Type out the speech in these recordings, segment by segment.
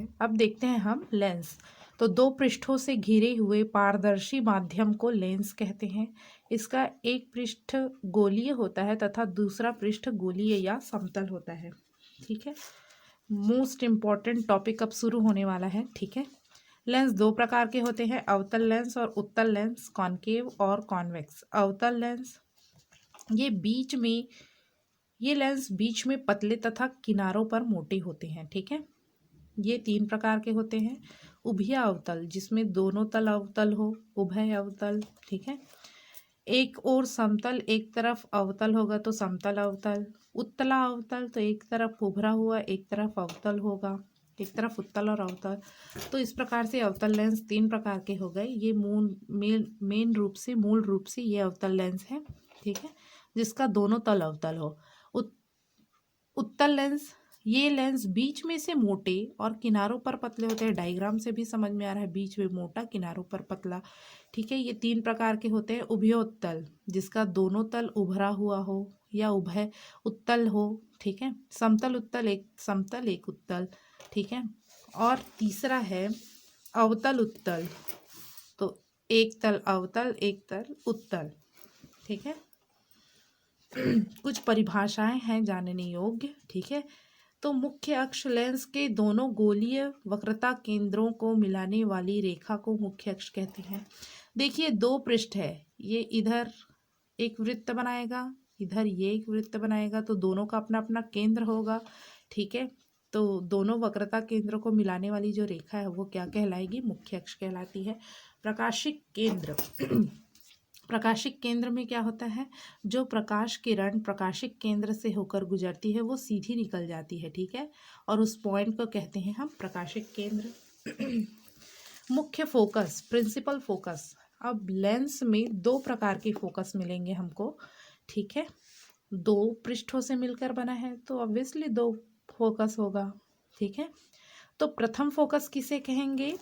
है। अब देखते हैं हम लेंस। तो दो पृष्ठों से घिरे हुए पारदर्शी माध्यम को लेंस कहते हैं। इसका एक पृष्ठ गोलीय होता है तथा दूसरा पृष्ठ गोलीय या समतल होता है। ठीक है, मोस्ट इम्पॉर्टेंट टॉपिक अब शुरू होने वाला है। ठीक है, लेंस दो प्रकार के होते हैं, अवतल लेंस और उत्तल लेंस, कॉनकेव और कॉन्वेक्स। अवतल लेंस ये लेंस बीच में पतले तथा किनारों पर मोटे होते हैं। ठीक है, ये तीन प्रकार के होते हैं। उभय अवतल, जिसमें दोनों तल अवतल हो, उभय अवतल। ठीक है, एक और समतल, एक तरफ अवतल होगा तो समतल अवतल। उत्तला अवतल, तो एक तरफ उभरा हुआ एक तरफ अवतल होगा, एक तरफ उत्तल और अवतल। तो इस प्रकार से अवतल लेंस तीन प्रकार के हो गए। ये मूल रूप से ये अवतल लेंस है। ठीक है, जिसका दोनों तल अवतल हो। उत्तल लेंस, ये लेंस बीच में से मोटे और किनारों पर पतले होते हैं। डायग्राम से भी समझ में आ रहा है, बीच में मोटा किनारों पर पतला। ठीक है, ये तीन प्रकार के होते हैं। उभयोत्तल, जिसका दोनों तल उभरा हुआ हो या उभय उत्तल हो। ठीक है, समतल उत्तल, एक समतल एक उत्तल। ठीक है, और तीसरा है अवतल उत्तल, तो एक तल अवतल एक तल उत्तल। ठीक है, कुछ परिभाषाएं हैं जानने योग्य। ठीक है, तो मुख्य अक्ष लेंस के दोनों गोलीय वक्रता केंद्रों को मिलाने वाली रेखा को मुख्य अक्ष कहते हैं। देखिए, दो पृष्ठ है, ये इधर एक वृत्त बनाएगा, इधर ये एक वृत्त बनाएगा, तो दोनों का अपना अपना केंद्र होगा। ठीक है, तो दोनों वक्रता केंद्रों को मिलाने वाली जो रेखा है वो क्या कहलाएगी? मुख्य अक्ष कहलाती है। प्रकाशिक केंद्र प्रकाशिक केंद्र में क्या होता है? जो प्रकाश किरण प्रकाशिक केंद्र से होकर गुजरती है वो सीधी निकल जाती है। ठीक है, और उस पॉइंट को कहते हैं हम प्रकाशिक केंद्र। मुख्य फोकस, प्रिंसिपल फोकस। अब लेंस में दो प्रकार के फोकस मिलेंगे हमको। ठीक है, दो पृष्ठों से मिलकर बना है तो ऑब्वियसली दो फोकस होगा। ठीक है, तो प्रथम फोकस किसे कहेंगे?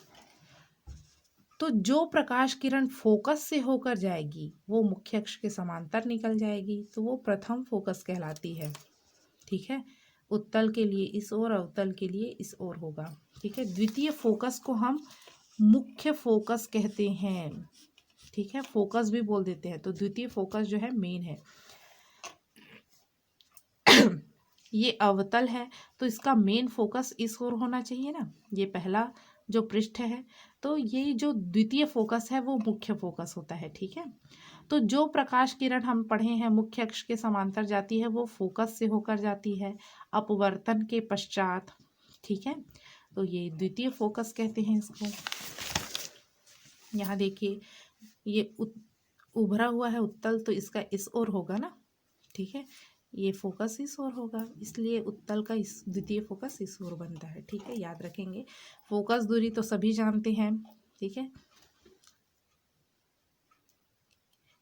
तो जो प्रकाश किरण फोकस से होकर जाएगी वो मुख्य अक्ष के समांतर निकल जाएगी, तो वो प्रथम फोकस कहलाती है। ठीक है, उत्तल के लिए इस ओर, अवतल के लिए इस ओर होगा। ठीक है, द्वितीय फोकस को हम मुख्य फोकस कहते हैं। ठीक है, फोकस भी बोल देते हैं। तो द्वितीय फोकस जो है मेन है। ये अवतल है तो इसका मेन फोकस इस ओर होना चाहिए ना, ये पहला जो पृष्ठ है। तो ये जो द्वितीय फोकस है वो मुख्य फोकस होता है। ठीक है, तो जो प्रकाश किरण हम पढ़े हैं मुख्य अक्ष के समांतर जाती है वो फोकस से होकर जाती है अपवर्तन के पश्चात। ठीक है, तो ये द्वितीय फोकस कहते हैं इसको। यहाँ देखिए, ये उभरा हुआ है उत्तल, तो इसका इस ओर होगा ना। ठीक है, ये फोकस इस ओर होगा, इसलिए उत्तल का इस द्वितीय फोकस इस ओर बनता है। ठीक है, याद रखेंगे। फोकस दूरी तो सभी जानते हैं। ठीक है,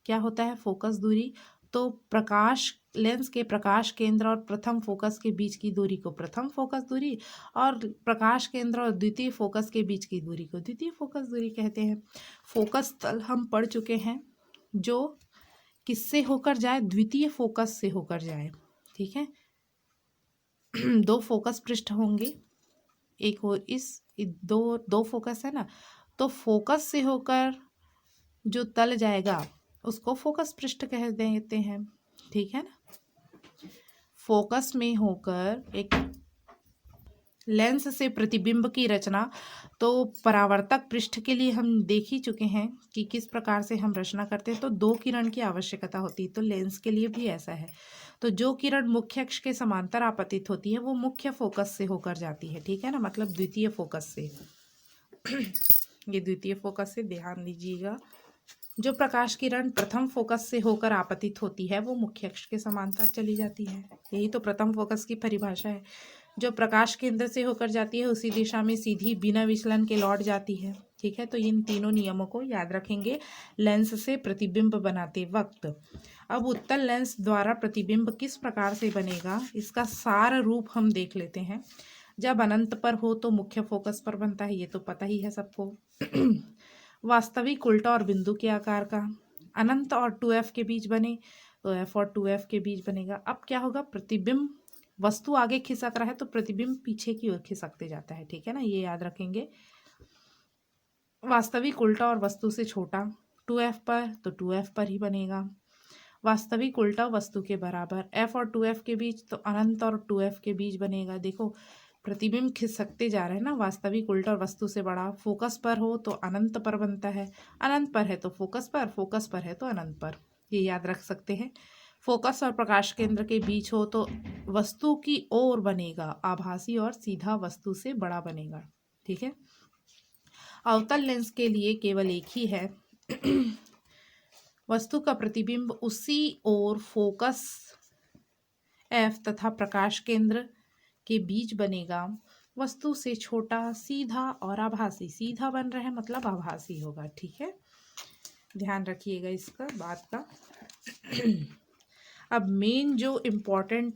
क्या होता है फोकस दूरी? तो प्रकाश लेंस के प्रकाश केंद्र और प्रथम फोकस के बीच की दूरी को प्रथम फोकस दूरी, और प्रकाश केंद्र और द्वितीय फोकस के बीच की दूरी को द्वितीय फोकस दूरी कहते हैं। फोकस तल हम पढ़ चुके हैं, जो किससे होकर जाए? द्वितीय फोकस से होकर जाए। ठीक है, दो फोकस पृष्ठ होंगे, एक और दो फोकस है ना, तो फोकस से होकर जो तल जाएगा उसको फोकस पृष्ठ कह देते हैं। ठीक है ना, फोकस में होकर एक लेंस से प्रतिबिंब की रचना, तो परावर्तक पृष्ठ के लिए हम देख ही चुके हैं कि किस प्रकार से हम रचना करते हैं। तो दो किरण की आवश्यकता होती है, तो लेंस के लिए भी ऐसा है। तो जो किरण मुख्य अक्ष के समांतर आपतित होती है वो मुख्य फोकस से होकर जाती है। ठीक है ना, मतलब द्वितीय फोकस से। ये द्वितीय फोकस से, ध्यान दीजिएगा। जो प्रकाश किरण प्रथम फोकस से होकर आपतित होती है वो मुख्य अक्ष के समांतर चली जाती है। यही तो प्रथम फोकस की परिभाषा है। जो प्रकाश केंद्र से होकर जाती है उसी दिशा में सीधी बिना विचलन के लौट जाती है। ठीक है, तो इन तीनों नियमों को याद रखेंगे लेंस से प्रतिबिंब बनाते वक्त। अब उत्तल लेंस द्वारा प्रतिबिंब किस प्रकार से बनेगा, इसका सार रूप हम देख लेते हैं। जब अनंत पर हो तो मुख्य फोकस पर बनता है, ये तो पता ही है सबको। वास्तविक उल्टा और बिंदु के आकार का। अनंत और 2f के बीच बने तो f और 2f के बीच बनेगा। अब क्या होगा? प्रतिबिंब वस्तु आगे खिसक रहा है तो प्रतिबिंब पीछे की ओर खिसकते जाता है, ठीक है ना, ये याद रखेंगे। वास्तविक उल्टा और वस्तु से छोटा 2f पर तो 2f पर ही बनेगा। वास्तविक उल्टा वस्तु के बराबर f और 2f के बीच तो अनंत और 2f के बीच बनेगा। देखो प्रतिबिंब खिसकते जा रहे हैं ना, वास्तविक उल्टा और वस्तु से बड़ा। फोकस पर हो तो अनंत पर बनता है, अनंत पर है तो फोकस पर है तो अनंत पर, ये याद रख सकते हैं। फोकस और प्रकाश केंद्र के बीच हो तो वस्तु की ओर बनेगा, आभासी और सीधा वस्तु से बड़ा बनेगा, ठीक है। अवतल लेंस के लिए केवल एक ही है वस्तु का प्रतिबिंब उसी ओर फोकस F तथा प्रकाश केंद्र के बीच बनेगा। वस्तु से छोटा, सीधा और आभासी। सीधा बन रहा है मतलब आभासी होगा, ठीक है, ध्यान रखिएगा इसका बात का। अब मेन जो इम्पोर्टेंट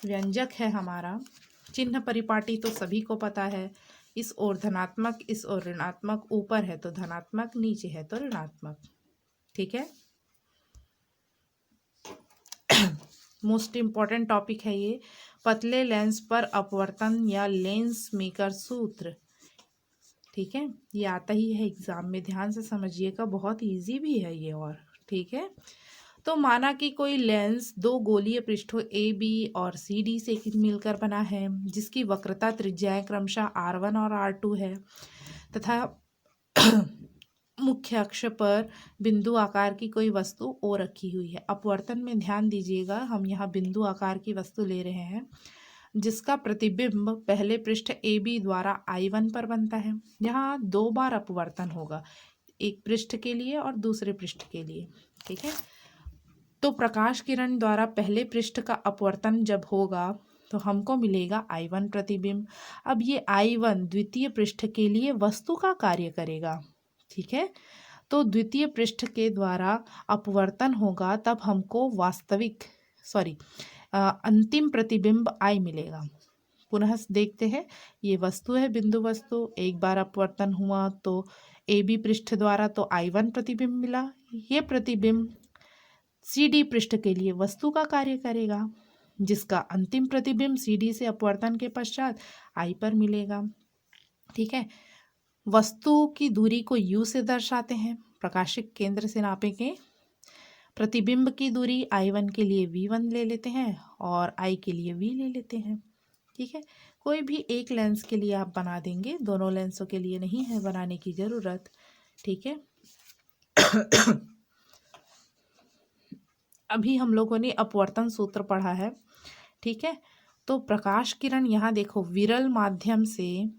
व्यंजक है हमारा, चिन्ह परिपाटी तो सभी को पता है। इस ओर धनात्मक, इस ओर ऋणात्मक, ऊपर है तो धनात्मक, नीचे है तो ऋणात्मक, ठीक है। मोस्ट इम्पॉर्टेंट टॉपिक है ये। पतले लेंस पर अपवर्तन या लेंस मेकर सूत्र, ठीक है, ये आता ही है एग्जाम में, ध्यान से समझिएगा, बहुत इजी भी है ये, और ठीक है। तो माना कि कोई लेंस दो गोलीय पृष्ठों ए बी और सी डी से मिलकर बना है, जिसकी वक्रता त्रिज्याएं क्रमशः R1 और R2 है तथा मुख्य अक्ष पर बिंदु आकार की कोई वस्तु ओ रखी हुई है। अपवर्तन में ध्यान दीजिएगा, हम यहाँ बिंदु आकार की वस्तु ले रहे हैं जिसका प्रतिबिंब पहले पृष्ठ ए बी द्वारा I1 पर बनता है। यहाँ 2 बार अपवर्तन होगा, एक पृष्ठ के लिए और दूसरे पृष्ठ के लिए, ठीक है। तो प्रकाश किरण द्वारा पहले पृष्ठ का अपवर्तन जब होगा तो हमको मिलेगा I1 प्रतिबिंब। अब ये I1 द्वितीय पृष्ठ के लिए वस्तु का कार्य करेगा, ठीक है। तो द्वितीय पृष्ठ के द्वारा अपवर्तन होगा तब हमको अंतिम प्रतिबिंब I मिलेगा। पुनः देखते हैं, ये वस्तु है, बिंदु वस्तु, एक बार अपवर्तन हुआ तो ए बी पृष्ठ द्वारा तो I1 प्रतिबिंब मिला। ये प्रतिबिंब सी डी पृष्ठ के लिए वस्तु का कार्य करेगा, जिसका अंतिम प्रतिबिंब सी डी से अपवर्तन के पश्चात I पर मिलेगा, ठीक है। वस्तु की दूरी को U से दर्शाते हैं, प्रकाशिक केंद्र से नापेंगे। प्रतिबिंब की दूरी I1 के लिए V1 ले लेते हैं और I के लिए V ले लेते हैं, ठीक है। कोई भी एक लेंस के लिए आप बना देंगे, दोनों लेंसों के लिए नहीं है बनाने की ज़रूरत, ठीक है। अभी हम लोगों ने अपवर्तन सूत्र पढ़ा है, ठीक है। तो प्रकाश किरण यहाँ देखो विरल माध्यम से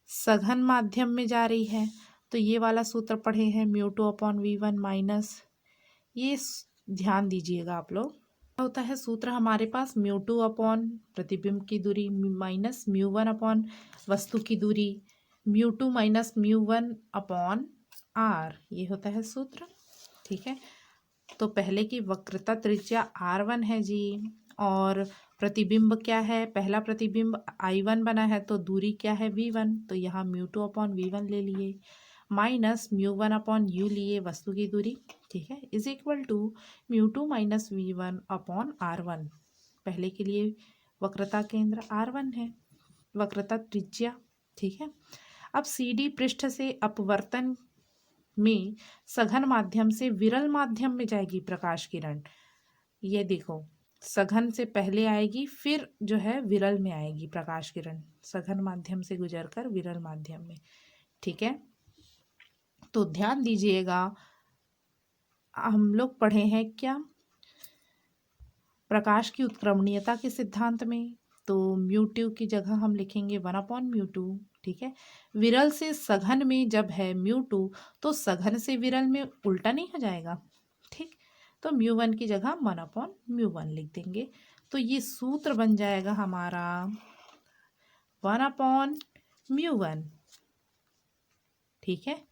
सघन माध्यम में जा रही है, तो ये वाला सूत्र पढ़े हैं, μ2/v1 माइनस, ये ध्यान दीजिएगा आप लोग। होता है सूत्र हमारे पास μ2 प्रतिबिंब की दूरी माइनस μ1 वस्तु की दूरी, μ2 माइनस μ1/r, ये होता है सूत्र, ठीक है। तो पहले की वक्रता त्रिज्या R1 है जी, और प्रतिबिंब क्या है, पहला प्रतिबिंब I1 बना है तो दूरी क्या है V1, तो यहाँ μ2/v1 ले लिए, माइनस μ1/u लिए वस्तु की दूरी, ठीक है, is equal to μ2 minus v1/R1। पहले के लिए वक्रता केंद्र R1 है, वक्रता त्रिज्या, ठीक है। अब सी डी पृष्ठ से अपवर्तन में सघन माध्यम से विरल माध्यम में जाएगी प्रकाश किरण। ये देखो सघन से पहले आएगी, फिर जो है विरल में आएगी प्रकाश किरण, सघन माध्यम से गुजरकर विरल माध्यम में, ठीक है। तो ध्यान दीजिएगा, हम लोग पढ़े हैं क्या प्रकाश की उत्क्रमणीयता के सिद्धांत में, तो μ2 की जगह हम लिखेंगे 1/μ2, ठीक है। विरल से सघन में जब है μ2 तो सघन से विरल में उल्टा नहीं हो जाएगा, ठीक, तो μ1 की जगह 1/μ1 लिख देंगे। तो ये सूत्र बन जाएगा हमारा 1/μ1, ठीक है।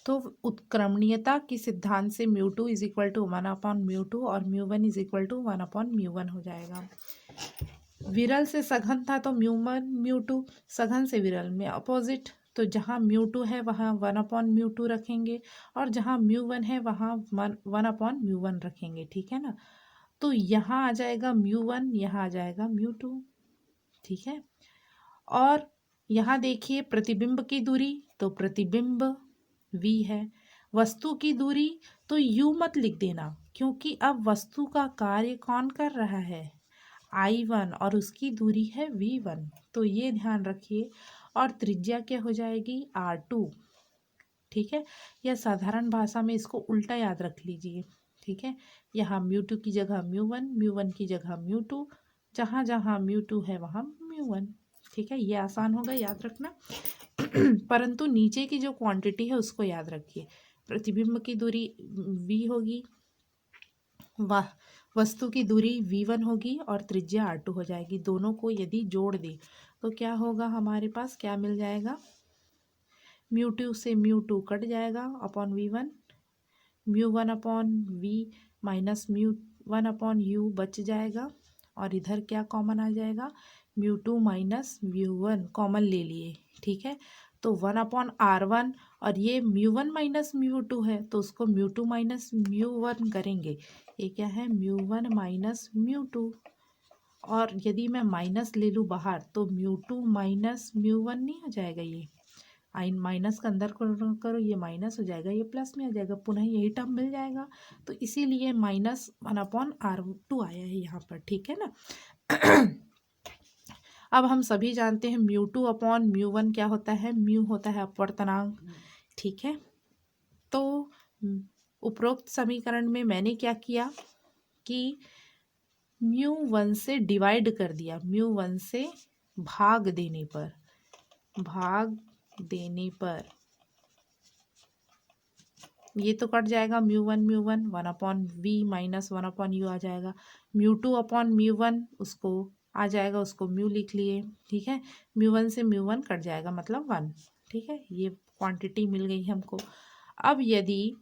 तो उत्क्रमणीयता की सिद्धांत से μ2 इज इक्वल टू 1/μ2 और μ1 इज इक्वल टू 1/μ1 हो जाएगा। विरल से सघन था तो μ1 μ2, सघन से विरल में अपोजिट, तो जहाँ μ2 है वहाँ 1/μ2 रखेंगे और जहाँ μ1 है वहाँ 1/μ1 रखेंगे, ठीक है ना। तो यहाँ आ जाएगा μ1, यहाँ आ जाएगा μ2, ठीक है। और यहाँ देखिए प्रतिबिंब की दूरी, तो प्रतिबिंब v है। वस्तु की दूरी तो u मत लिख देना, क्योंकि अब वस्तु का कार्य कौन कर रहा है, I1, और उसकी दूरी है v1, तो ये ध्यान रखिए। और त्रिज्या क्या हो जाएगी, r2, ठीक है। या साधारण भाषा में इसको उल्टा याद रख लीजिए, ठीक है। यहाँ μ2 की जगह μ1, μ1 की जगह μ2, जहाँ जहाँ μ2 है वहाँ μ1, ठीक है। ये आसान होगा याद रखना। परंतु नीचे की जो क्वांटिटी है उसको याद रखिए। प्रतिबिंब की दूरी v होगी, वस्तु की दूरी v1 होगी और त्रिज्या r2 हो जाएगी। दोनों को यदि जोड़ दे तो क्या होगा, हमारे पास क्या मिल जाएगा, μ2 से μ2 कट जाएगा upon v1, μ1 upon v minus μ1 upon u बच जाएगा, और इधर क्या कॉमन आ जाएगा, μ2 माइनस μ1 कॉमन ले लिए, ठीक है। तो 1/r1, और ये μ1 माइनस μ2 है तो उसको μ2 माइनस μ1 करेंगे। ये क्या है, μ1 माइनस μ2, और यदि मैं माइनस ले लूँ बाहर तो μ2 माइनस μ1 नहीं हो जाएगा, ये आइन माइनस का अंदर करो ये माइनस हो जाएगा, ये प्लस में आ जाएगा, पुनः यही टर्म मिल जाएगा। तो इसीलिए माइनस 1/r2 आया है यहाँ पर, ठीक है ना। अब हम सभी जानते हैं μ2 अपॉन μ1 क्या होता है, म्यू होता है अपवर्तनांक, ठीक है। तो उपरोक्त समीकरण में मैंने क्या किया कि μ1 से डिवाइड कर दिया, μ1 से भाग देने पर ये तो कट जाएगा, μ1 1/v माइनस 1/u आ जाएगा। μ2 अपॉन μ1 उसको आ जाएगा, उसको म्यू लिख लिए, ठीक है। μ1 से μ1 कट जाएगा मतलब 1, ठीक है। ये क्वांटिटी मिल गई हमको। अब यदि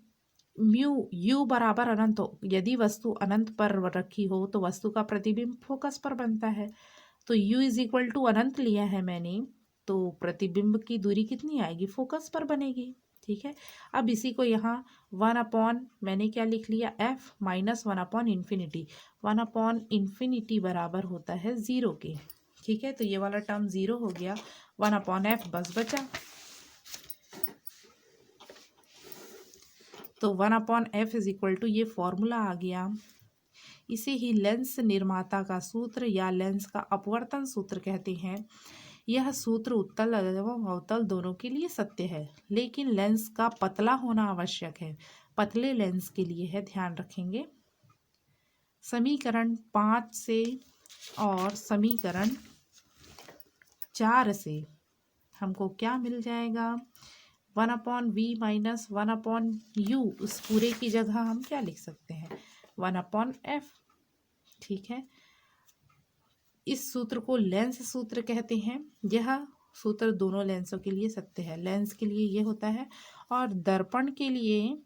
u बराबर अनंत हो, यदि वस्तु अनंत पर रखी हो तो वस्तु का प्रतिबिंब फोकस पर बनता है। तो u इज इक्वल टू अनंत लिया है मैंने, तो प्रतिबिंब की दूरी कितनी आएगी, फोकस पर बनेगी, ठीक है। अब इसी को यहाँ 1/ मैंने क्या लिख लिया, f माइनस 1/∞, 1/∞ बराबर होता है 0 के, ठीक है। तो ये वाला टर्म 0 हो गया, 1/f बस बचा। तो 1/f इज इक्वल टू, ये फॉर्मूला आ गया। इसे ही लेंस निर्माता का सूत्र या लेंस का अपवर्तन सूत्र कहते हैं। यह सूत्र उत्तल एवं अवतल दोनों के लिए सत्य है, लेकिन लेंस का पतला होना आवश्यक है। पतले लेंस के लिए है, ध्यान रखेंगे। समीकरण 5 से और समीकरण 4 से हमको क्या मिल जाएगा, 1/v माइनस 1/u, उस पूरे की जगह हम क्या लिख सकते हैं, 1/f, ठीक है। इस सूत्र को लेंस सूत्र कहते हैं। यह सूत्र दोनों लेंसों के लिए सत्य है। लेंस के लिए ये होता है और दर्पण के लिए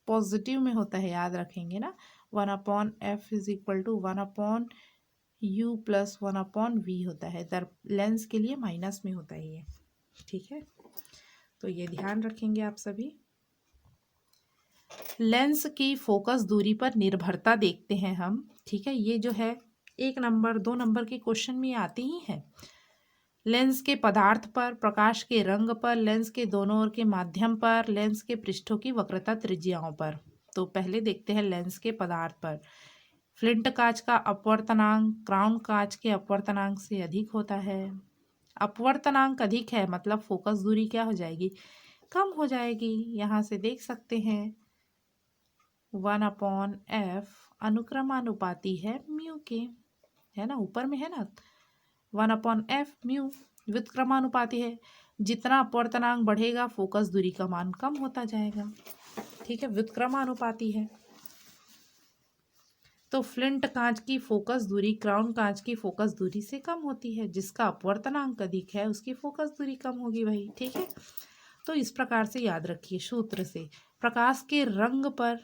पॉजिटिव में होता है, याद रखेंगे ना। 1/f is equal to 1/u plus 1/v होता है। लेंस के लिए माइनस में होता है ये, ठीक है। तो ये ध्यान रखेंगे आप सभी। लेंस की फोकस दूरी पर निर्भरता देखते हैं हम, ठीक है। ये जो है 1 नंबर 2 नंबर के क्वेश्चन में आती ही है। लेंस के पदार्थ पर, प्रकाश के रंग पर, लेंस के दोनों ओर के माध्यम पर, लेंस के पृष्ठों की वक्रता त्रिज्याओं पर। तो पहले देखते हैं लेंस के पदार्थ पर। फ्लिंट कांच का अपवर्तनांक क्राउन कांच के अपवर्तनांक से अधिक होता है। अपवर्तनांक अधिक है मतलब फोकस दूरी क्या हो जाएगी, कम हो जाएगी। यहाँ से देख सकते हैं 1/f अनुक्रमानुपाती है म्यू के, है ना, ऊपर में है ना। 1/f म्यू व्युत्क्रमानुपाती है। जितना अपवर्तनांक बढ़ेगा फोकस दूरी का मान कम होता जाएगा, ठीक है, व्युत्क्रमानुपाती है। तो फ्लिंट कांच की फोकस दूरी क्राउन कांच की फोकस दूरी से कम होती है। जिसका अपवर्तनांक अधिक है उसकी फोकस दूरी कम होगी भाई, ठीक है। तो इस प्रकार से याद रखिए सूत्र से। प्रकाश के रंग पर,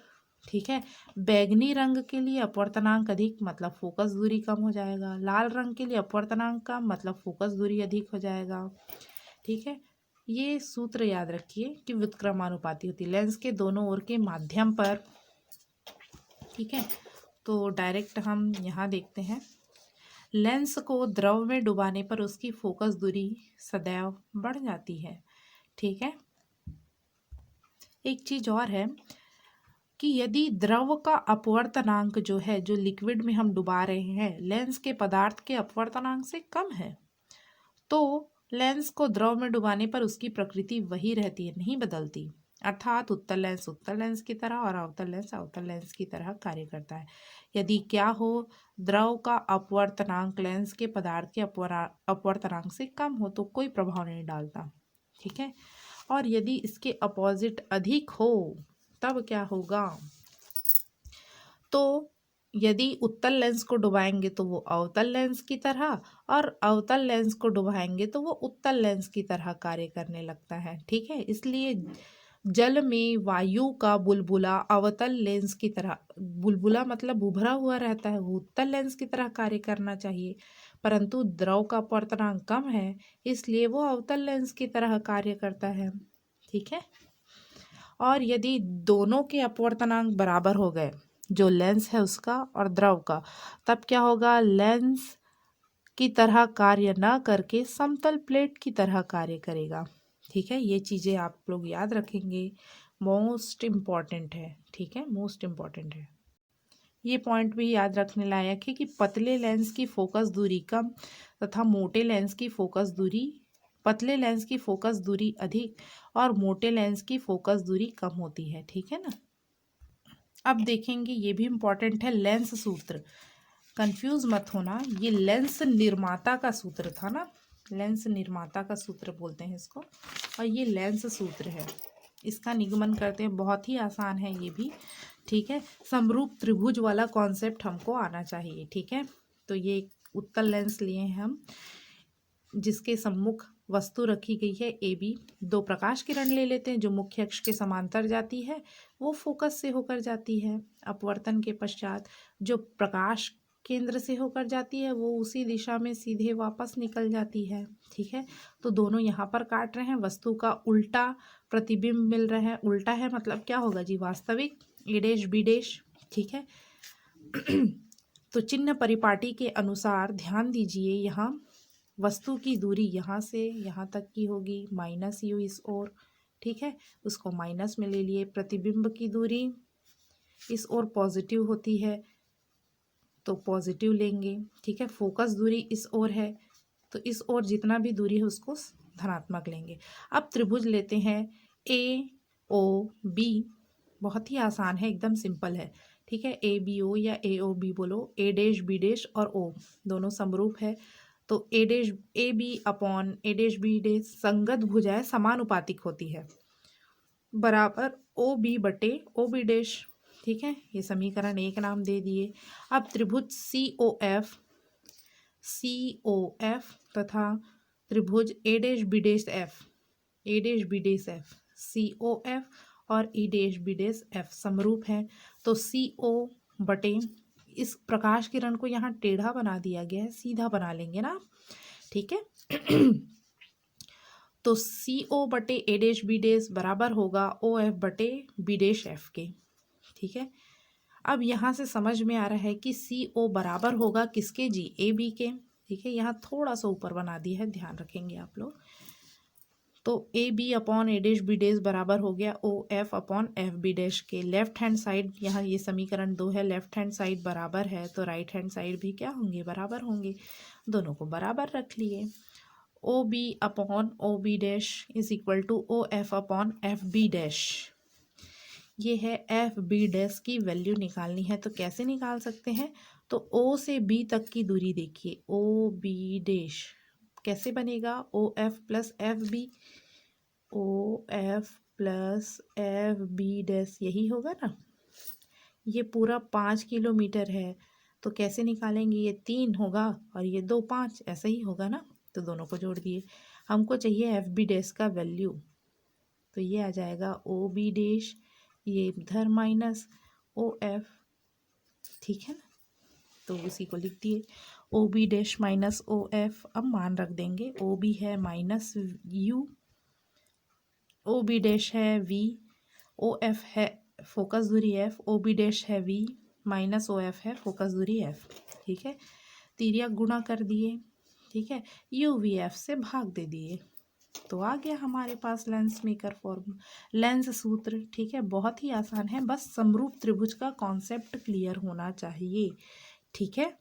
ठीक है, बैगनी रंग के लिए अपवर्तनांक अधिक मतलब फोकस दूरी कम हो जाएगा। लाल रंग के लिए अपवर्तनांक कम मतलब फोकस दूरी अधिक हो जाएगा, ठीक है। ये सूत्र याद रखिए कि व्युत्क्रमानुपाती होती है लेंस के दोनों ओर के माध्यम पर। ठीक है, तो डायरेक्ट हम यहाँ देखते हैं। लेंस को द्रव में डुबाने पर उसकी फोकस दूरी सदैव बढ़ जाती है। ठीक है, एक चीज और है कि यदि द्रव का अपवर्तनांक जो है, जो लिक्विड में हम डुबा रहे हैं, लेंस के पदार्थ के अपवर्तनांक से कम है, तो लेंस को द्रव में डुबाने पर उसकी प्रकृति वही रहती है, नहीं बदलती। अर्थात उत्तल लेंस की तरह और अवतल लेंस की तरह कार्य करता है। यदि क्या हो, द्रव का अपवर्तनांक लेंस के पदार्थ के अपवर्तनांक से कम हो तो कोई प्रभाव नहीं डालता। ठीक है, और यदि इसके अपोजिट अधिक हो तब क्या होगा, तो यदि उत्तल लेंस को डुबाएंगे तो वो अवतल लेंस की तरह, और अवतल लेंस को डुबाएंगे तो वो उत्तल लेंस की तरह कार्य करने लगता है। ठीक है, इसलिए जल में वायु का बुलबुला अवतल लेंस की तरह, बुलबुला मतलब उभरा हुआ रहता है, वो उत्तल लेंस की तरह कार्य करना चाहिए, परंतु द्रव का अपवर्तनांक कम है इसलिए वो अवतल लेंस की तरह कार्य करता है। ठीक है, और यदि दोनों के अपवर्तनांक बराबर हो गए, जो लेंस है उसका और द्रव का, तब क्या होगा, लेंस की तरह कार्य न करके समतल प्लेट की तरह कार्य करेगा। ठीक है, ये चीज़ें आप लोग याद रखेंगे, मोस्ट इम्पॉर्टेंट है। ठीक है, मोस्ट इम्पॉर्टेंट है। ये पॉइंट भी याद रखने लायक है कि पतले लेंस की फोकस दूरी कम तथा मोटे लेंस की फोकस दूरी, पतले लेंस की फोकस दूरी अधिक और मोटे लेंस की फोकस दूरी कम होती है। ठीक है ना। अब देखेंगे, ये भी इम्पॉर्टेंट है, लेंस सूत्र। कंफ्यूज मत होना, ये लेंस निर्माता का सूत्र था ना, लेंस निर्माता का सूत्र बोलते हैं इसको, और ये लेंस सूत्र है। इसका निगमन करते हैं, बहुत ही आसान है ये भी। ठीक है, समरूप त्रिभुज वाला कॉन्सेप्ट हमको आना चाहिए। ठीक है, तो ये एक उत्तल लेंस लिए हैं हम, जिसके सम्मुख वस्तु रखी गई है ए बी। दो प्रकाश किरण ले लेते हैं जो मुख्य अक्ष के समांतर जाती है, वो फोकस से होकर जाती है। अपवर्तन के पश्चात जो प्रकाश केंद्र से होकर जाती है वो उसी दिशा में सीधे वापस निकल जाती है। ठीक है, तो दोनों यहाँ पर काट रहे हैं, वस्तु का उल्टा प्रतिबिंब मिल रहा है। उल्टा है मतलब क्या होगा जी, वास्तविक ए डैश बी डैश। ठीक है, तो चिन्ह परिपाटी के अनुसार ध्यान दीजिए, यहाँ वस्तु की दूरी यहाँ से यहाँ तक की होगी माइनस यू इस ओर। ठीक है, उसको माइनस में ले लिए। प्रतिबिंब की दूरी इस ओर पॉजिटिव होती है तो पॉजिटिव लेंगे। ठीक है, फोकस दूरी इस ओर है तो इस ओर जितना भी दूरी है उसको धनात्मक लेंगे। अब त्रिभुज लेते हैं ए ओ बी, बहुत ही आसान है, एकदम सिंपल है। ठीक है, ए बी ओ या ए ओ बी बोलो, ए डैश बी डैश और ओ दोनों समरूप है, तो A dash A B upon A dash B dash संगत भुजाएं समानुपातिक होती है, बराबर ओ बी बटे ओ बी डैश। ठीक है, ये समीकरण एक नाम दे दिए। अब त्रिभुज सी ओ एफ तथा त्रिभुज A dash B dash F, A dash B dash F, C O F और E dash B dash F समरूप है, तो सी ओ बटे, इस प्रकाश किरण को यहाँ टेढ़ा बना दिया गया है, सीधा बना लेंगे ना। ठीक है, तो सी ओ बटे ए डैश बी डैश बराबर होगा ओ एफ बटे बी डैश एफ के। ठीक है, अब यहाँ से समझ में आ रहा है कि सी ओ बराबर होगा किसके जी, ए बी के। ठीक है, यहाँ थोड़ा सा ऊपर बना दिया है, ध्यान रखेंगे आप लोग। तो A B upon A dash B dash बराबर हो गया O F upon F B dash के। लेफ्ट हैंड साइड, यहाँ ये समीकरण 2 है, लेफ्ट हैंड साइड बराबर है तो राइट हैंड साइड भी क्या होंगे, बराबर होंगे। दोनों को बराबर रख लिए। O B upon O B dash is equal to O F upon F B dash. ये है एफ बी डैश की वैल्यू निकालनी है, तो कैसे निकाल सकते हैं, तो ओ से बी तक की दूरी देखिए, ओ बी डैश कैसे बनेगा, O F plus F B, O F plus F B dash, यही होगा ना। ये पूरा 5 किलोमीटर है तो कैसे निकालेंगे, ये 3 होगा और ये 2 5, ऐसा ही होगा ना। तो दोनों को जोड़ दिए, हमको चाहिए एफ बी डैश का वैल्यू, तो ये आ जाएगा ओ बी डैश, ये इधर माइनस ओ एफ। ठीक है ना, तो उसी को लिख दिए, O B dash minus O F. अब मान रख देंगे, ओ बी है minus U O B dash है वी, ओ एफ है फोकस दूरी एफ, ओ बी डैश है वी माइनस ओ एफ है फोकस दूरी एफ। ठीक है, तिर्यक गुणा कर दिए। ठीक है, यू वी एफ से भाग दे दिए, तो आ गया हमारे पास लेंस मेकर फॉर्म, लेंस सूत्र। ठीक है, बहुत ही आसान है, बस समरूप त्रिभुज का कॉन्सेप्ट क्लियर होना चाहिए। ठीक है।